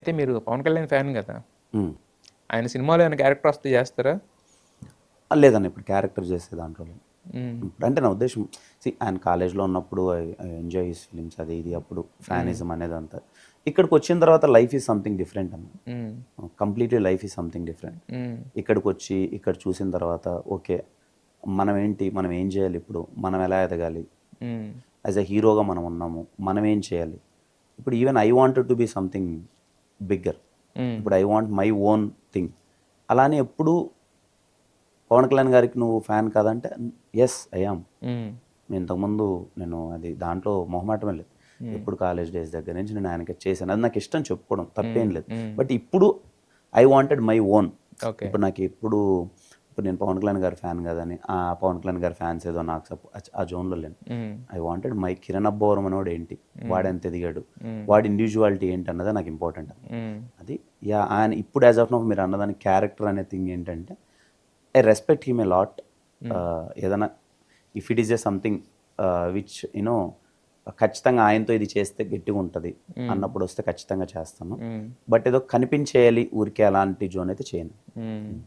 అయితే మీరు పవన్ కళ్యాణ్ ఫ్యాన్ కదా, ఉమ్. ఆయన సినిమాలో ఏమైనా క్యారెక్టర్ వస్తే చేస్తారా? లేదన్న ఇప్పుడు క్యారెక్టర్ చేసే దాంట్లో లేదు. మ్మ్. ఇప్పుడు అంటే నా ఉద్దేశం ఆయన కాలేజ్లో ఉన్నప్పుడు ఐ ఎంజాయ్ హిస్ ఫిలిమ్స్ అది ఇది అప్పుడు ఫ్యానిజం అనేది అంతా. ఇక్కడికి వచ్చిన తర్వాత లైఫ్ ఈజ్ సంథింగ్ డిఫరెంట్ అన్న. మ్మ్. Completely life is something different. మ్మ్. ఇక్కడికి వచ్చి ఇక్కడ చూసిన తర్వాత ఓకే మనం ఏంటి, మనం ఏం చేయాలి, ఇప్పుడు మనం ఎలా ఎదగాలి, మ్మ్. యాజ్ అ హీరోగా మనం ఉన్నాము, మనం ఏం చేయాలి. ఇప్పుడు even I wanted to be something bigger. Hmm. ఇప్పుడు I want my own thing. అలానే ఎప్పుడు పవన్ కళ్యాణ్ గారికి నువ్వు ఫ్యాన్ కాదంటే ఎస్ ఐ యామ్. మ్మ్. నేను ఇంతకుముందు నేను అది దాంట్లో మొహమాటమే లేదు. ఎప్పుడు కాలేజ్ డేస్ దగ్గర నుంచి నేను ఆయనకి చేశాను, అది నాకు ఇష్టం చెప్పుకోవడం తప్పేం లేదు. బట్ ఇప్పుడు I wanted my own. Okay. ఇప్పుడు నాకు ఇప్పుడు నేను పవన్ కళ్యాణ్ గారి ఫ్యాన్ కాదని ఆ పవన్ కళ్యాణ్ గారి ఫ్యాన్స్ ఏదో నాకు ఆ జోన్లో లేను. మ్మ్. I wanted my Kiran Abbavaram అనేవాడు ఏంటి, వాడు ఎంత ఎదిగాడు, వాడి ఇండివిజువాలిటీ ఏంటి అన్నదే నాకు ఇంపార్టెంట్. మ్మ్. అది యా ఆయన ఇప్పుడు యాజ్ ఆఫ్ నౌ మీరు అన్నదాని క్యారెక్టర్ అనే థింగ్ ఏంటంటే I respect him a lot. ఏదైనా if it is a something which you know ఖచ్చితంగా ఆయనతో ఇది చేస్తే గట్టిగా ఉంటుంది అన్నప్పుడు వస్తే ఖచ్చితంగా చేస్తాను. మ్మ్. బట్ ఏదో కనిపించేయాలి ఊరికే అలాంటి జోన్ అయితే చేయను. మ్మ్.